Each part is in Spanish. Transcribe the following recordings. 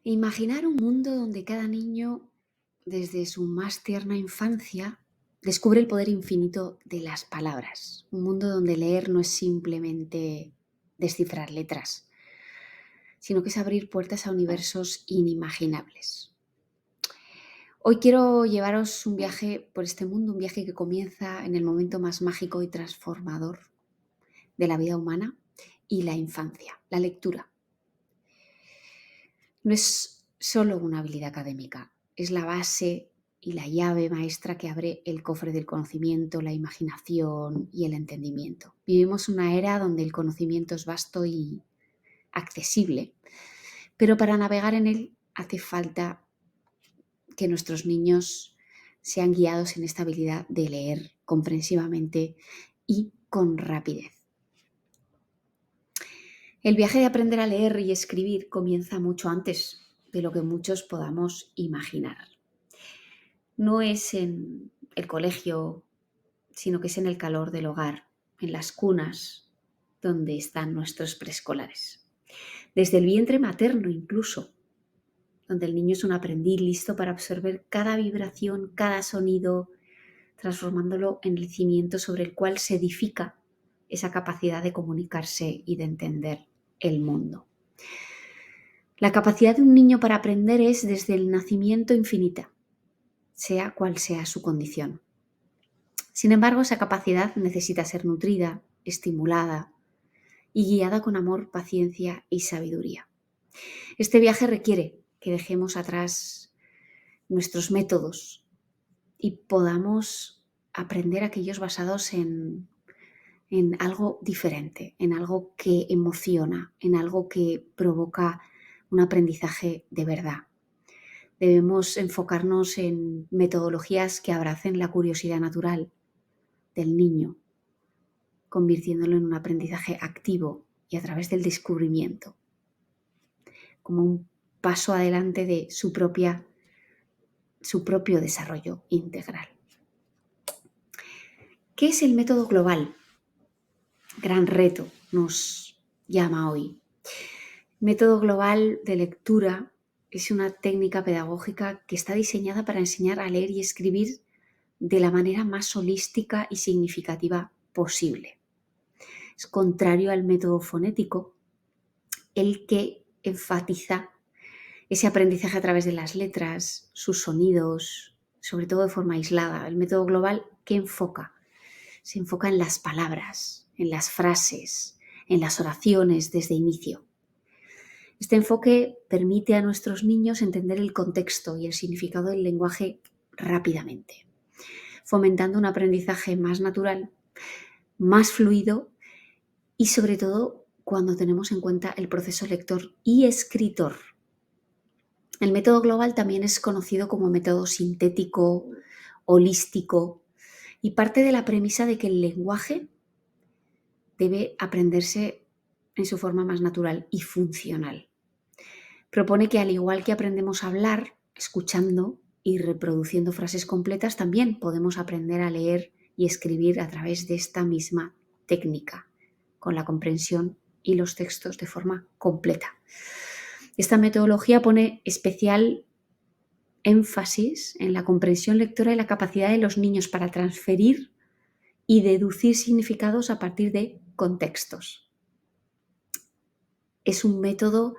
Imaginar un mundo donde cada niño, desde su más tierna infancia, descubre el poder infinito de las palabras. Un mundo donde leer no es simplemente descifrar letras, sino que es abrir puertas a universos inimaginables. Hoy quiero llevaros un viaje por este mundo, un viaje que comienza en el momento más mágico y transformador de la vida humana y la infancia, la lectura. No es solo una habilidad académica, es la base y la llave maestra que abre el cofre del conocimiento, la imaginación y el entendimiento. Vivimos una era donde el conocimiento es vasto y accesible, pero para navegar en él hace falta que nuestros niños sean guiados en esta habilidad de leer comprensivamente y con rapidez. El viaje de aprender a leer y escribir comienza mucho antes de lo que muchos podamos imaginar. No es en el colegio, sino que es en el calor del hogar, en las cunas donde están nuestros preescolares. Desde el vientre materno incluso, donde el niño es un aprendiz listo para absorber cada vibración, cada sonido, transformándolo en el cimiento sobre el cual se edifica esa capacidad de comunicarse y de entender el mundo. La capacidad de un niño para aprender es desde el nacimiento infinita, sea cual sea su condición. Sin embargo, esa capacidad necesita ser nutrida, estimulada y guiada con amor, paciencia y sabiduría. Este viaje requiere que dejemos atrás nuestros métodos y podamos aprender aquellos basados en algo diferente, en algo que emociona, en algo que provoca un aprendizaje de verdad. Debemos enfocarnos en metodologías que abracen la curiosidad natural del niño, convirtiéndolo en un aprendizaje activo y a través del descubrimiento, como un paso adelante de su propio desarrollo integral. ¿Qué es el método global? Gran reto nos llama hoy. Método global de lectura es una técnica pedagógica que está diseñada para enseñar a leer y escribir de la manera más holística y significativa posible. Es contrario al método fonético, el que enfatiza ese aprendizaje a través de las letras, sus sonidos, sobre todo de forma aislada. El método global, ¿qué enfoca? Se enfoca en las palabras, en las frases, en las oraciones desde inicio. Este enfoque permite a nuestros niños entender el contexto y el significado del lenguaje rápidamente, fomentando un aprendizaje más natural, más fluido y sobre todo cuando tenemos en cuenta el proceso lector y escritor. El método global también es conocido como método sintético, holístico y parte de la premisa de que el lenguaje debe aprenderse en su forma más natural y funcional. Propone que al igual que aprendemos a hablar, escuchando y reproduciendo frases completas, también podemos aprender a leer y escribir a través de esta misma técnica, con la comprensión y los textos de forma completa. Esta metodología pone especial énfasis en la comprensión lectora y la capacidad de los niños para transferir y deducir significados a partir de contextos. Es un método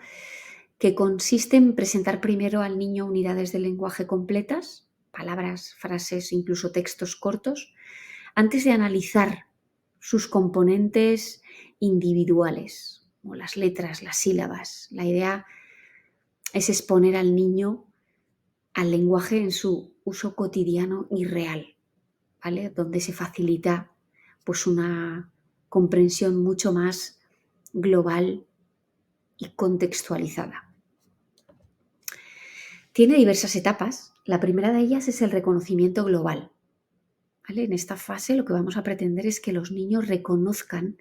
que consiste en presentar primero al niño unidades del lenguaje completas, palabras, frases, incluso textos cortos, antes de analizar sus componentes individuales, como las letras, las sílabas. La idea es exponer al niño al lenguaje en su uso cotidiano y real, ¿vale? Donde se facilita pues una comprensión mucho más global y contextualizada. Tiene diversas etapas. La primera de ellas es el reconocimiento global, ¿vale? En esta fase lo que vamos a pretender es que los niños reconozcan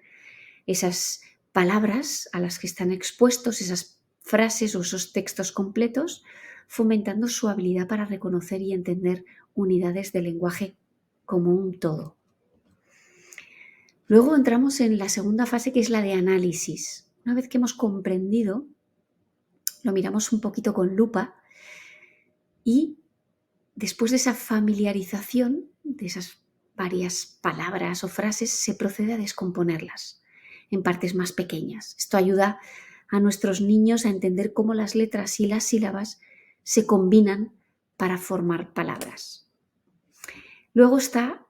esas palabras a las que están expuestos, esas frases o esos textos completos, fomentando su habilidad para reconocer y entender unidades de lenguaje como un todo. Luego entramos en la segunda fase, que es la de análisis. Una vez que hemos comprendido lo miramos un poquito con lupa y después de esa familiarización de esas varias palabras o frases, se procede a descomponerlas en partes más pequeñas. Esto ayuda a nuestros niños a entender cómo las letras y las sílabas se combinan para formar palabras. Luego está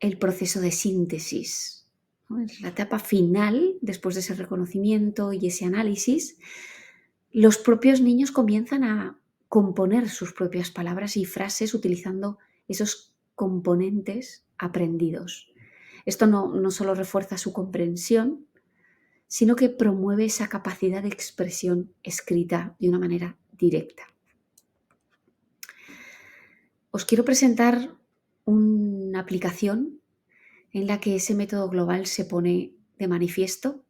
el proceso de síntesis, ¿no? En la etapa final, después de ese reconocimiento y ese análisis, los propios niños comienzan a componer sus propias palabras y frases utilizando esos componentes aprendidos. Esto no solo refuerza su comprensión, sino que promueve esa capacidad de expresión escrita de una manera directa. Os quiero presentar una aplicación en la que ese método global se pone de manifiesto.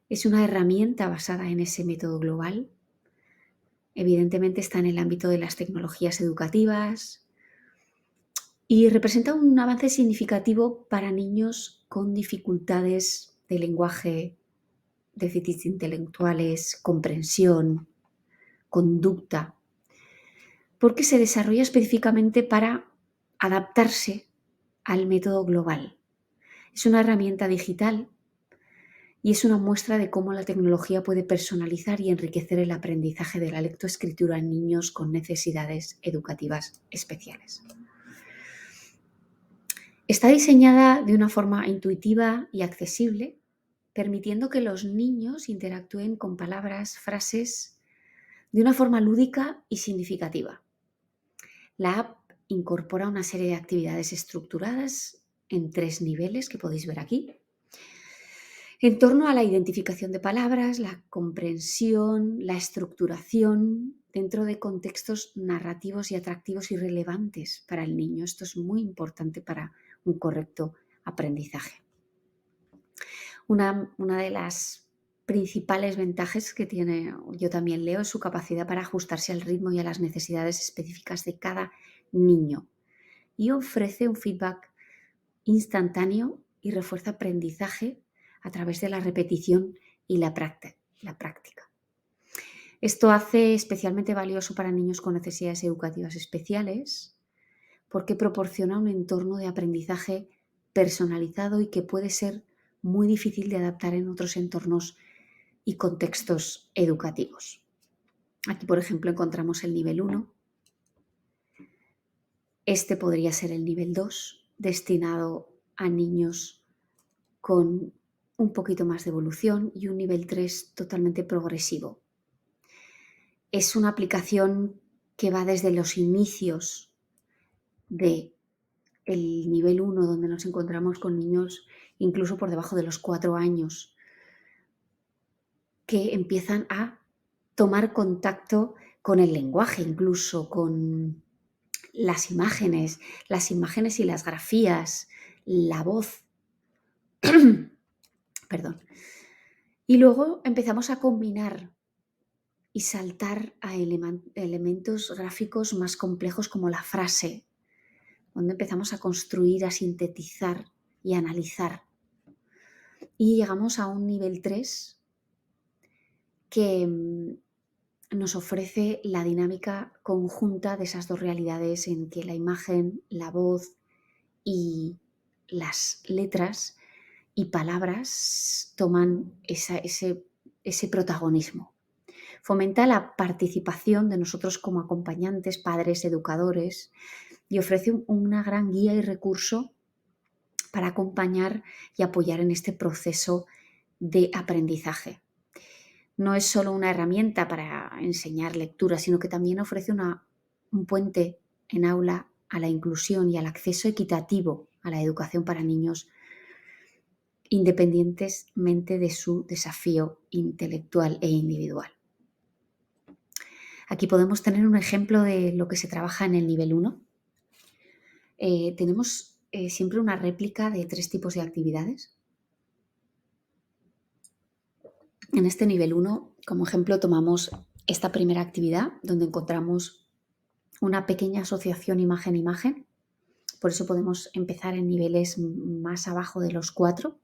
Es una herramienta basada en ese método global. Evidentemente está en el ámbito de las tecnologías educativas y representa un avance significativo para niños con dificultades de lenguaje, déficits intelectuales, comprensión, conducta, porque se desarrolla específicamente para adaptarse al método global. Es una herramienta digital y es una muestra de cómo la tecnología puede personalizar y enriquecer el aprendizaje de la lectoescritura en niños con necesidades educativas especiales. Está diseñada de una forma intuitiva y accesible, permitiendo que los niños interactúen con palabras, frases, de una forma lúdica y significativa. La app incorpora una serie de actividades estructuradas en 3 niveles que podéis ver aquí, en torno a la identificación de palabras, la comprensión, la estructuración dentro de contextos narrativos y atractivos y relevantes para el niño. Esto es muy importante para un correcto aprendizaje. Una de las principales ventajas que tiene, yo también leo, es su capacidad para ajustarse al ritmo y a las necesidades específicas de cada niño y ofrece un feedback instantáneo y refuerza aprendizaje a través de la repetición y la práctica. Esto hace especialmente valioso para niños con necesidades educativas especiales porque proporciona un entorno de aprendizaje personalizado y que puede ser muy difícil de adaptar en otros entornos y contextos educativos. Aquí, por ejemplo, encontramos el nivel 1. Este podría ser el nivel 2, destinado a niños con un poquito más de evolución, y un nivel 3 totalmente progresivo. Es una aplicación que va desde los inicios del nivel 1, donde nos encontramos con niños incluso por debajo de los 4 años, que empiezan a tomar contacto con el lenguaje, incluso con las imágenes y las grafías, la voz. Perdón. Y luego empezamos a combinar y saltar a elementos gráficos más complejos como la frase, donde empezamos a construir, a sintetizar y a analizar. Y llegamos a un nivel 3 que nos ofrece la dinámica conjunta de esas dos realidades en que la imagen, la voz y las letras y palabras toman ese protagonismo. Fomenta la participación de nosotros como acompañantes, padres, educadores, y ofrece una gran guía y recurso para acompañar y apoyar en este proceso de aprendizaje. No es solo una herramienta para enseñar lectura, sino que también ofrece un puente en aula a la inclusión y al acceso equitativo a la educación para niños, independientemente de su desafío intelectual e individual. Aquí podemos tener un ejemplo de lo que se trabaja en el nivel 1. Tenemos siempre una réplica de 3 tipos de actividades. En este nivel 1, como ejemplo, tomamos esta primera actividad donde encontramos una pequeña asociación imagen-imagen. Por eso podemos empezar en niveles más abajo de los 4,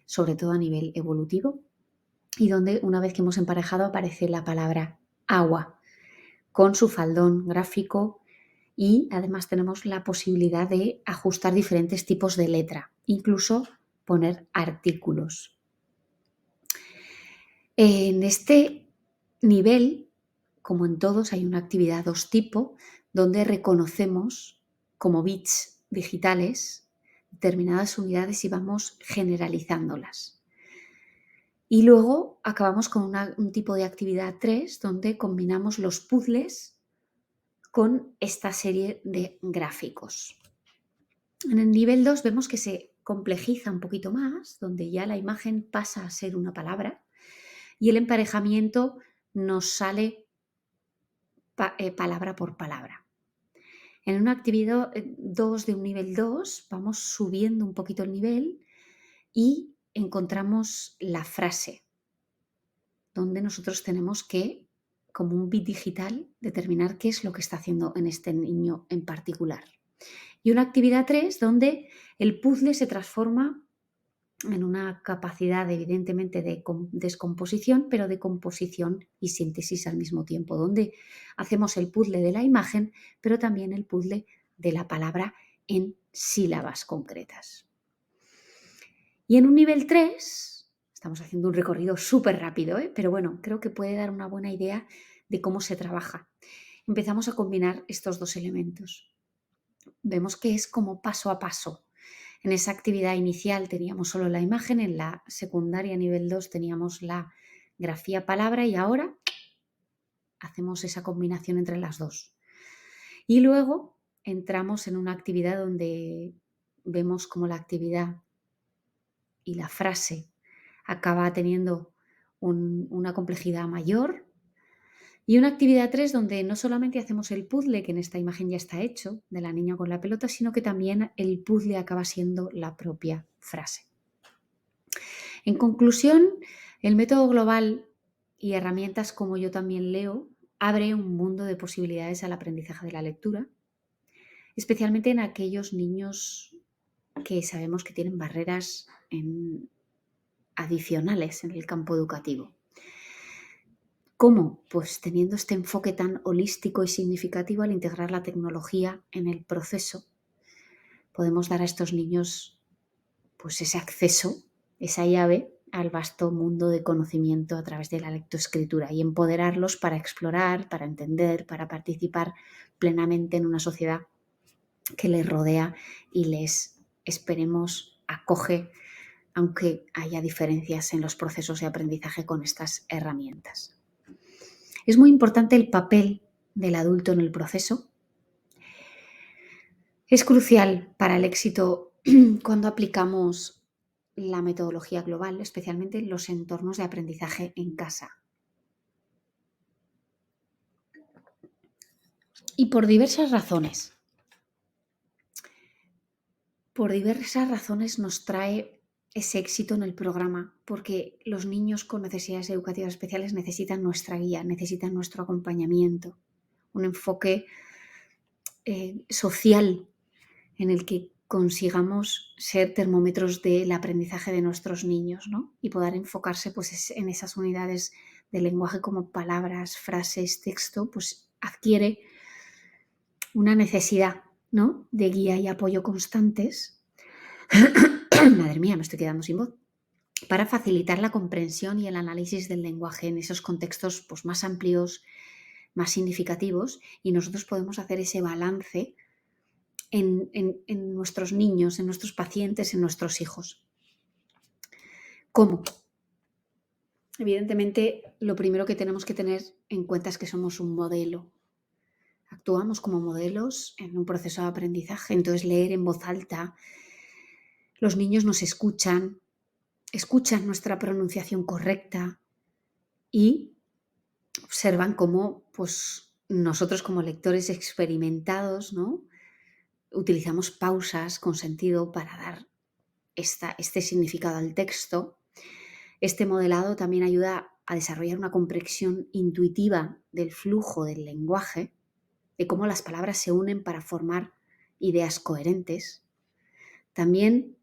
sobre todo a nivel evolutivo. y donde una vez que hemos emparejado aparece la palabra agua con su faldón gráfico y además tenemos la posibilidad de ajustar diferentes tipos de letra, incluso poner artículos. En este nivel, como en todos, hay una actividad 2 tipo donde reconocemos como bits digitales determinadas unidades y vamos generalizándolas. Y luego acabamos con un tipo de actividad 3 donde combinamos los puzzles con esta serie de gráficos. En el nivel 2 vemos que se complejiza un poquito más, donde ya la imagen pasa a ser una palabra y el emparejamiento nos sale palabra por palabra. En una actividad 2 de un nivel 2 vamos subiendo un poquito el nivel y encontramos la frase, donde nosotros tenemos que, como un bit digital, determinar qué es lo que está haciendo en este niño en particular. Y una actividad 3 donde el puzzle se transforma en una capacidad evidentemente de descomposición, pero de composición y síntesis al mismo tiempo, donde hacemos el puzzle de la imagen, pero también el puzzle de la palabra en sílabas concretas. Y en un nivel 3, estamos haciendo un recorrido súper rápido, pero bueno, creo que puede dar una buena idea de cómo se trabaja. Empezamos a combinar estos 2 elementos. Vemos que es como paso a paso. En esa actividad inicial teníamos solo la imagen, en la secundaria nivel 2 teníamos la grafía palabra y ahora hacemos esa combinación entre las dos. Y luego entramos en una actividad donde vemos cómo la actividad y la frase acaba teniendo una complejidad mayor. Y una actividad 3 donde no solamente hacemos el puzzle, que en esta imagen ya está hecho, de la niña con la pelota, sino que también el puzzle acaba siendo la propia frase. En conclusión, el método global y herramientas como Yo también leo abre un mundo de posibilidades al aprendizaje de la lectura, especialmente en aquellos niños que sabemos que tienen barreras adicionales en el campo educativo. ¿Cómo? Pues teniendo este enfoque tan holístico y significativo al integrar la tecnología en el proceso, podemos dar a estos niños pues ese acceso, esa llave al vasto mundo de conocimiento a través de la lectoescritura y empoderarlos para explorar, para entender, para participar plenamente en una sociedad que les rodea y les, esperemos, acoge, aunque haya diferencias en los procesos de aprendizaje con estas herramientas. Es muy importante el papel del adulto en el proceso. Es crucial para el éxito cuando aplicamos la metodología global, especialmente en los entornos de aprendizaje en casa. Y por diversas razones. Por diversas razones nos trae ese éxito en el programa, porque los niños con necesidades educativas especiales necesitan nuestra guía, necesitan nuestro acompañamiento, un enfoque social en el que consigamos ser termómetros del aprendizaje de nuestros niños, ¿no? Y poder enfocarse pues, en esas unidades de lenguaje como palabras, frases, texto, pues adquiere una necesidad, ¿no?, de guía y apoyo constantes. Madre mía, me estoy quedando sin voz. Para facilitar la comprensión y el análisis del lenguaje en esos contextos pues, más amplios, más significativos, y nosotros podemos hacer ese balance en nuestros niños, en nuestros pacientes, en nuestros hijos. ¿Cómo? Evidentemente, lo primero que tenemos que tener en cuenta es que somos un modelo. Actuamos como modelos en un proceso de aprendizaje, entonces leer en voz alta, los niños nos escuchan nuestra pronunciación correcta y observan cómo pues, nosotros como lectores experimentados, ¿no?, utilizamos pausas con sentido para dar este significado al texto. Este modelado también ayuda a desarrollar una comprensión intuitiva del flujo del lenguaje, de cómo las palabras se unen para formar ideas coherentes. También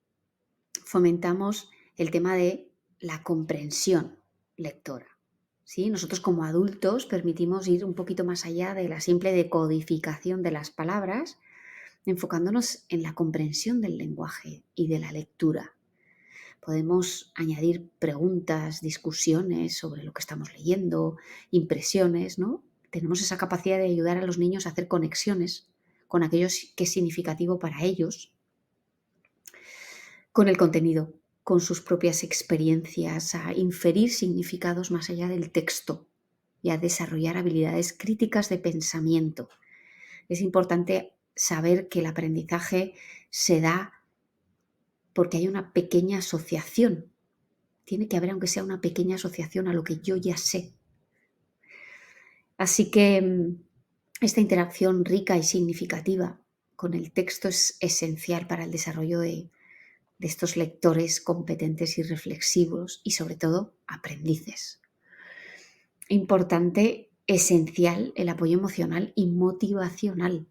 fomentamos el tema de la comprensión, lectora. ¿Sí? Nosotros como adultos permitimos ir un poquito más allá de la simple decodificación de las palabras, enfocándonos en la comprensión del lenguaje y de la lectura. Podemos añadir preguntas, discusiones sobre lo que estamos leyendo, impresiones, ¿no? Tenemos esa capacidad de ayudar a los niños a hacer conexiones con aquello que es significativo para ellos, con el contenido, con sus propias experiencias, a inferir significados más allá del texto y a desarrollar habilidades críticas de pensamiento. Es importante saber que el aprendizaje se da porque hay una pequeña asociación. Tiene que haber, aunque sea una pequeña asociación a lo que yo ya sé. Así que esta interacción rica y significativa con el texto es esencial para el desarrollo de estos lectores competentes y reflexivos y sobre todo aprendices. Importante, esencial, el apoyo emocional y motivacional.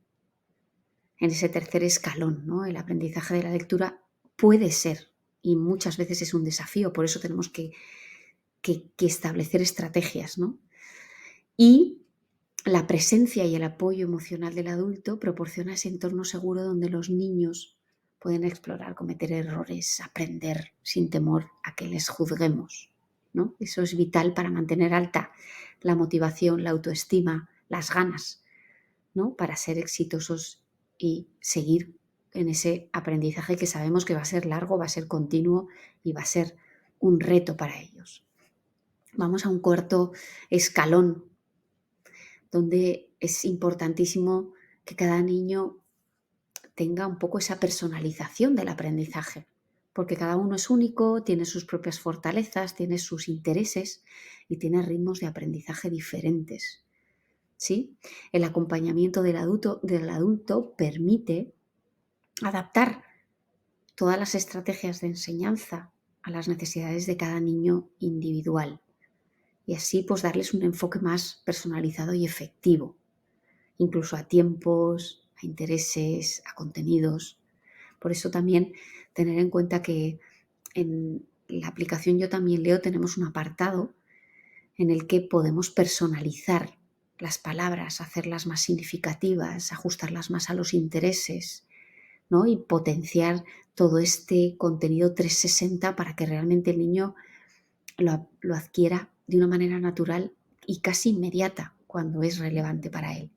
En ese tercer escalón, ¿no? El aprendizaje de la lectura puede ser y muchas veces es un desafío, por eso tenemos que establecer estrategias, ¿no? Y la presencia y el apoyo emocional del adulto proporciona ese entorno seguro donde los niños pueden explorar, cometer errores, aprender sin temor a que les juzguemos, ¿no? Eso es vital para mantener alta la motivación, la autoestima, las ganas, ¿no? Para ser exitosos y seguir en ese aprendizaje que sabemos que va a ser largo, va a ser continuo y va a ser un reto para ellos. Vamos a un cuarto escalón donde es importantísimo que cada niño tenga un poco esa personalización del aprendizaje, porque cada uno es único, tiene sus propias fortalezas, tiene sus intereses y tiene ritmos de aprendizaje diferentes. ¿Sí? El acompañamiento del adulto permite adaptar todas las estrategias de enseñanza a las necesidades de cada niño individual y así pues darles un enfoque más personalizado y efectivo, incluso a tiempos, a intereses, a contenidos. Por eso también tener en cuenta que en la aplicación Yo También Leo tenemos un apartado en el que podemos personalizar las palabras, hacerlas más significativas, ajustarlas más a los intereses, ¿no? Y potenciar todo este contenido 360 para que realmente el niño lo adquiera de una manera natural y casi inmediata cuando es relevante para él.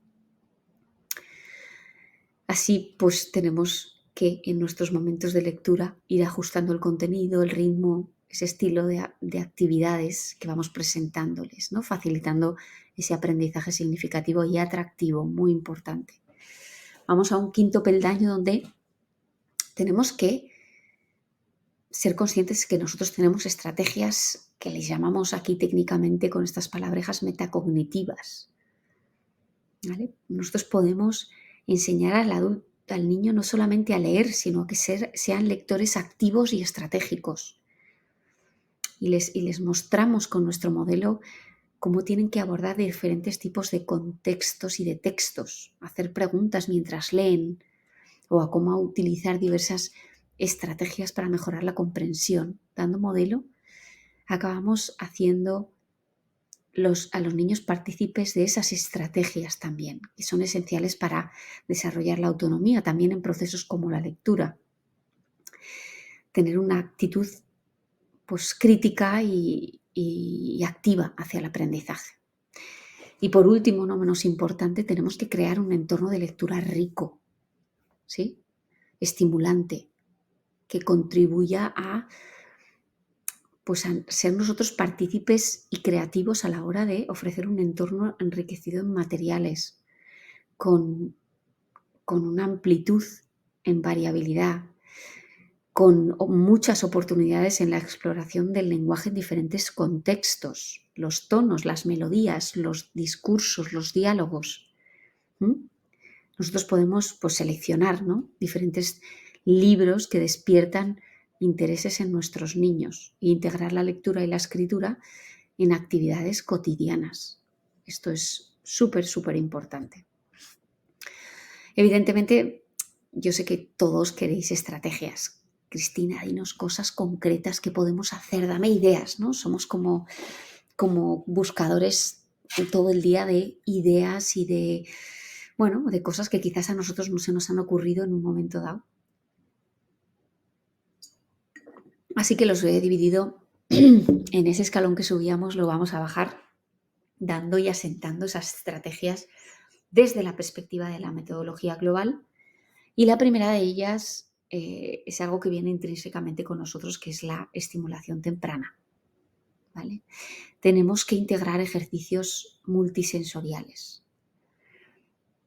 Así pues tenemos que en nuestros momentos de lectura ir ajustando el contenido, el ritmo, ese estilo de actividades que vamos presentándoles, ¿no? Facilitando ese aprendizaje significativo y atractivo, muy importante. Vamos a un quinto peldaño donde tenemos que ser conscientes que nosotros tenemos estrategias que les llamamos aquí técnicamente con estas palabrejas metacognitivas, ¿vale? Nosotros podemos enseñar al niño no solamente a leer, sino que sean lectores activos y estratégicos. Y les mostramos con nuestro modelo cómo tienen que abordar diferentes tipos de contextos y de textos, hacer preguntas mientras leen o a cómo utilizar diversas estrategias para mejorar la comprensión. Dando modelo, acabamos haciendo a los niños partícipes de esas estrategias también, que son esenciales para desarrollar la autonomía, también en procesos como la lectura. Tener una actitud pues, crítica y activa hacia el aprendizaje. Y por último, no menos importante, tenemos que crear un entorno de lectura rico, ¿sí? Estimulante, que contribuya a ser nosotros partícipes y creativos a la hora de ofrecer un entorno enriquecido en materiales, con una amplitud en variabilidad, con muchas oportunidades en la exploración del lenguaje en diferentes contextos, los tonos, las melodías, los discursos, los diálogos. Nosotros podemos seleccionar, ¿no? Diferentes libros que despiertan intereses en nuestros niños e integrar la lectura y la escritura en actividades cotidianas. Esto es súper, súper importante. Evidentemente, yo sé que todos queréis estrategias. Cristina, dinos cosas concretas que podemos hacer, dame ideas, ¿no? Somos como como buscadores todo el día de ideas y de cosas que quizás a nosotros no se nos han ocurrido en un momento dado. Así que los he dividido en ese escalón que subíamos, lo vamos a bajar dando y asentando esas estrategias desde la perspectiva de la metodología global. Y la primera de ellas es algo que viene intrínsecamente con nosotros, que es la estimulación temprana. ¿Vale? Tenemos que integrar ejercicios multisensoriales.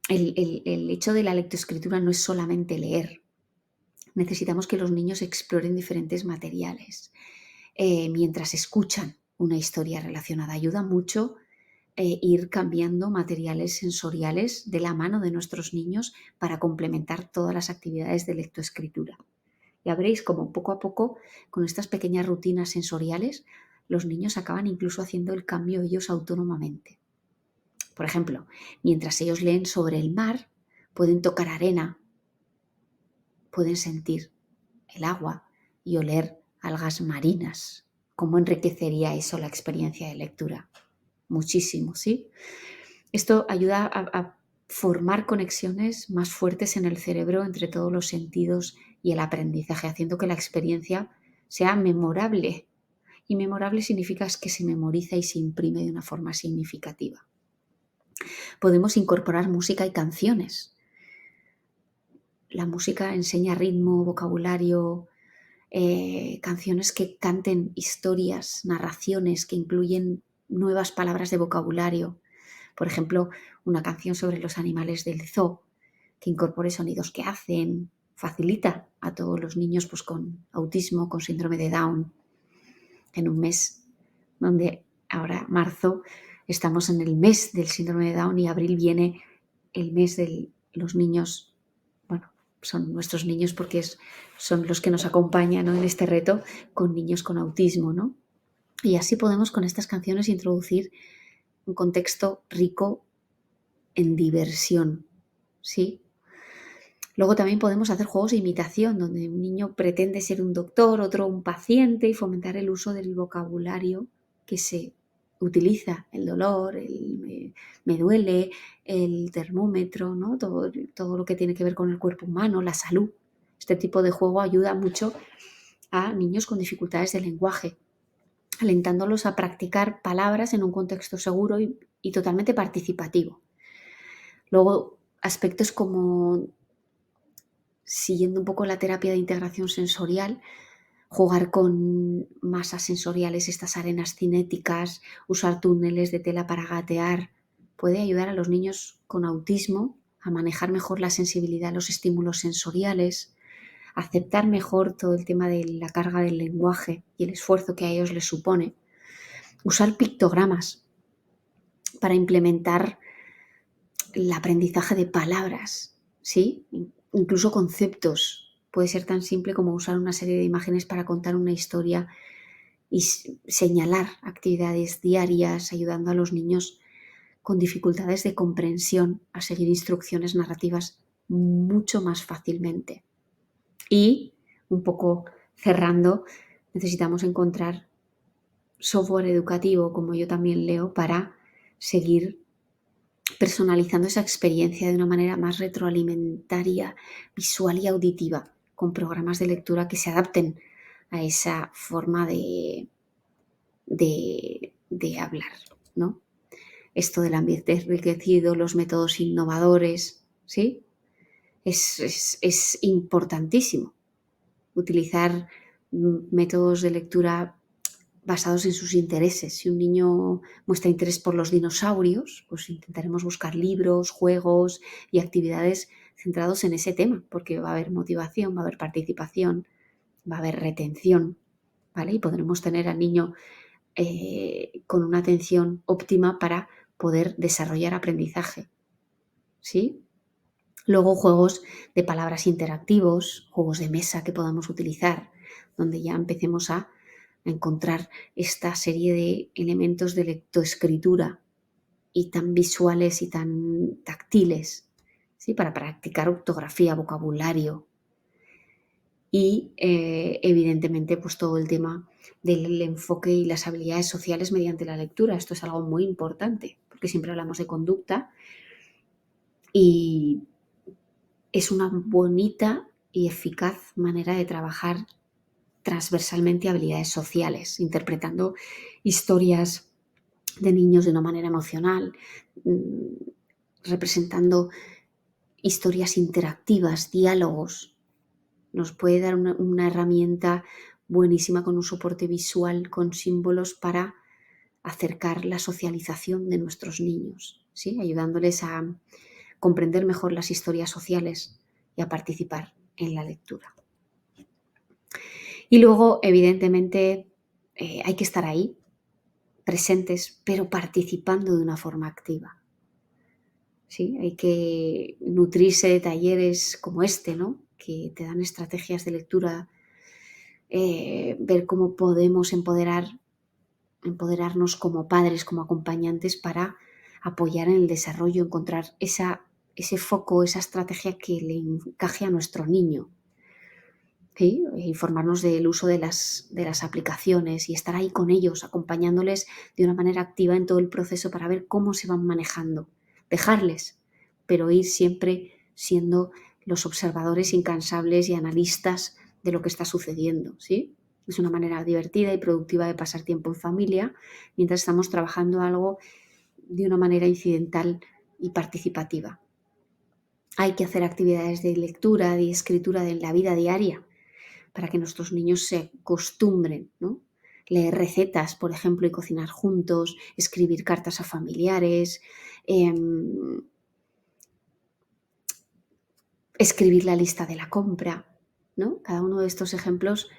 El hecho de la lectoescritura no es solamente leer. Necesitamos que los niños exploren diferentes materiales mientras escuchan una historia relacionada. Ayuda mucho ir cambiando materiales sensoriales de la mano de nuestros niños para complementar todas las actividades de lectoescritura. Ya veréis como poco a poco, con estas pequeñas rutinas sensoriales, los niños acaban incluso haciendo el cambio ellos autónomamente. Por ejemplo, mientras ellos leen sobre el mar, pueden tocar arena, pueden sentir el agua y oler algas marinas. ¿Cómo enriquecería eso la experiencia de lectura? Muchísimo, ¿sí? Esto ayuda a formar conexiones más fuertes en el cerebro entre todos los sentidos y el aprendizaje, haciendo que la experiencia sea memorable. Y memorable significa que se memoriza y se imprime de una forma significativa. Podemos incorporar música y canciones. La música enseña ritmo, vocabulario, canciones que canten historias, narraciones que incluyen nuevas palabras de vocabulario. Por ejemplo, una canción sobre los animales del zoo, que incorpore sonidos que hacen, facilita a todos los niños pues, con autismo, con síndrome de Down. En un mes donde ahora, marzo, estamos en el mes del síndrome de Down y abril viene el mes de los niños, bueno, son nuestros niños porque son los que nos acompañan, ¿no?, en este reto con niños con autismo, ¿no? Y así podemos con estas canciones introducir un contexto rico en diversión, ¿sí? Luego también podemos hacer juegos de imitación, donde un niño pretende ser un doctor, otro un paciente, y fomentar el uso del vocabulario que se utiliza, el dolor, el me duele, el termómetro, ¿no? Todo lo que tiene que ver con el cuerpo humano, la salud. Este tipo de juego ayuda mucho a niños con dificultades de lenguaje, alentándolos a practicar palabras en un contexto seguro y totalmente participativo. Luego, aspectos como, siguiendo un poco la terapia de integración sensorial, jugar con masas sensoriales, estas arenas cinéticas, usar túneles de tela para gatear, puede ayudar a los niños con autismo a manejar mejor la sensibilidad a los estímulos sensoriales, aceptar mejor todo el tema de la carga del lenguaje y el esfuerzo que a ellos les supone, usar pictogramas para implementar el aprendizaje de palabras, ¿sí? Incluso conceptos. Puede ser tan simple como usar una serie de imágenes para contar una historia y señalar actividades diarias, ayudando a los niños con dificultades de comprensión a seguir instrucciones narrativas mucho más fácilmente. Y, un poco cerrando, necesitamos encontrar software educativo, como yo también leo, para seguir personalizando esa experiencia de una manera más retroalimentaria, visual y auditiva, con programas de lectura que se adapten a esa forma de hablar, ¿no? Esto del ambiente enriquecido, los métodos innovadores, ¿sí? Es importantísimo utilizar métodos de lectura basados en sus intereses. Si un niño muestra interés por los dinosaurios, pues intentaremos buscar libros, juegos y actividades centrados en ese tema, porque va a haber motivación, va a haber participación, va a haber retención, ¿vale? Y podremos tener al niño con una atención óptima para poder desarrollar aprendizaje, ¿sí? Luego juegos de palabras interactivos, juegos de mesa que podamos utilizar, donde ya empecemos a encontrar esta serie de elementos de lectoescritura y tan visuales y tan táctiles, ¿sí? Para practicar ortografía, vocabulario. y evidentemente pues todo el tema del enfoque y las habilidades sociales mediante la lectura. Esto es algo muy importante porque siempre hablamos de conducta y es una bonita y eficaz manera de trabajar transversalmente habilidades sociales, interpretando historias de niños de una manera emocional, representando historias interactivas, diálogos. Nos puede dar una herramienta buenísima con un soporte visual, con símbolos para acercar la socialización de nuestros niños, ¿sí? Ayudándoles a comprender mejor las historias sociales y a participar en la lectura. Y luego, evidentemente, hay que estar ahí, presentes, pero participando de una forma activa. ¿Sí? Hay que nutrirse de talleres como este, ¿no? Que te dan estrategias de lectura, ver cómo podemos empoderarnos como padres, como acompañantes para apoyar en el desarrollo, encontrar ese foco, esa estrategia que le encaje a nuestro niño. ¿Sí? Informarnos del uso de las aplicaciones y estar ahí con ellos, acompañándoles de una manera activa en todo el proceso para ver cómo se van manejando. Dejarles, pero ir siempre siendo los observadores incansables y analistas de lo que está sucediendo, ¿sí? Es una manera divertida y productiva de pasar tiempo en familia mientras estamos trabajando algo de una manera incidental y participativa. Hay que hacer actividades de lectura y escritura en la vida diaria para que nuestros niños se acostumbren, ¿no? Leer recetas, por ejemplo, y cocinar juntos, escribir cartas a familiares, escribir la lista de la compra, ¿no? Cada uno de estos ejemplos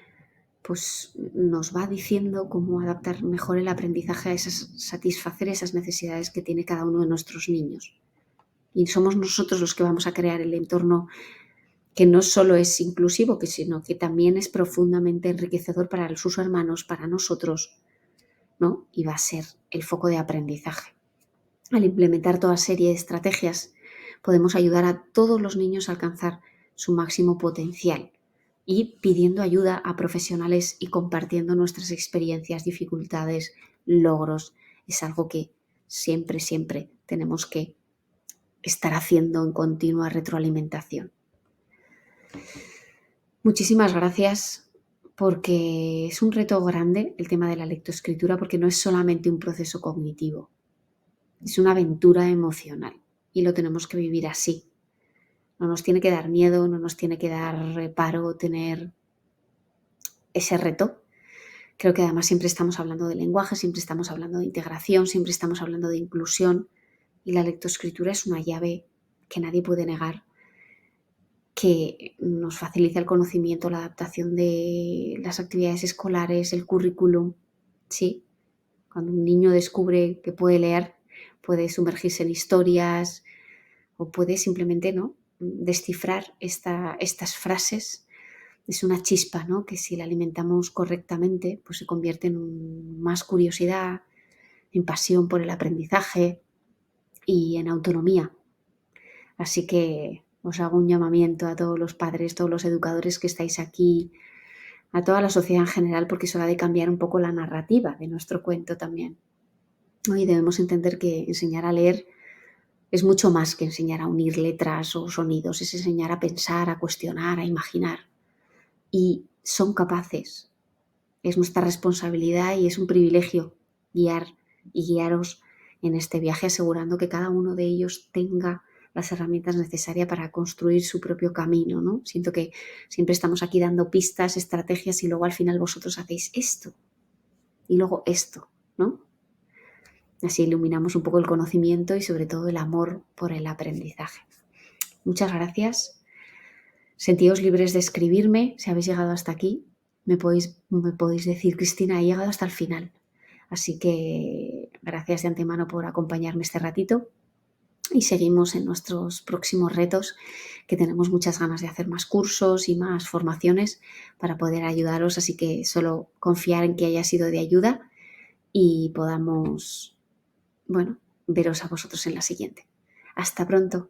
pues, nos va diciendo cómo adaptar mejor el aprendizaje a satisfacer esas necesidades que tiene cada uno de nuestros niños. Y somos nosotros los que vamos a crear el entorno que no solo es inclusivo, sino que también es profundamente enriquecedor para sus hermanos, para nosotros, ¿no? Y va a ser el foco de aprendizaje. Al implementar toda serie de estrategias, podemos ayudar a todos los niños a alcanzar su máximo potencial y pidiendo ayuda a profesionales y compartiendo nuestras experiencias, dificultades, logros. Es algo que siempre, siempre tenemos que estar haciendo en continua retroalimentación. Muchísimas gracias porque es un reto grande el tema de la lectoescritura porque no es solamente un proceso cognitivo, es una aventura emocional y lo tenemos que vivir así. No nos tiene que dar miedo, no nos tiene que dar reparo tener ese reto. Creo que además siempre estamos hablando de lenguaje, siempre estamos hablando de integración, siempre estamos hablando de inclusión y la lectoescritura es una llave que nadie puede negar, que nos facilita el conocimiento, la adaptación de las actividades escolares, el currículum, ¿sí? Cuando un niño descubre que puede leer, puede sumergirse en historias o puede simplemente, ¿no?, descifrar estas frases. Es una chispa, ¿no?, que si la alimentamos correctamente, pues se convierte en más curiosidad, en pasión por el aprendizaje y en autonomía. Así que os hago un llamamiento a todos los padres, todos los educadores que estáis aquí, a toda la sociedad en general, porque es hora de cambiar un poco la narrativa de nuestro cuento también. Hoy debemos entender que enseñar a leer es mucho más que enseñar a unir letras o sonidos, es enseñar a pensar, a cuestionar, a imaginar. Y son capaces. Es nuestra responsabilidad y es un privilegio guiar y guiaros en este viaje, asegurando que cada uno de ellos tenga las herramientas necesarias para construir su propio camino, ¿no? Siento que siempre estamos aquí dando pistas, estrategias y luego al final vosotros hacéis esto y luego esto, ¿no? Así iluminamos un poco el conocimiento y sobre todo el amor por el aprendizaje. Muchas gracias. Sentíos libres de escribirme si habéis llegado hasta aquí. Me podéis decir, Cristina, he llegado hasta el final. Así que gracias de antemano por acompañarme este ratito y seguimos en nuestros próximos retos, que tenemos muchas ganas de hacer más cursos y más formaciones para poder ayudaros. Así que solo confiar en que haya sido de ayuda y podamos, bueno, veros a vosotros en la siguiente. Hasta pronto.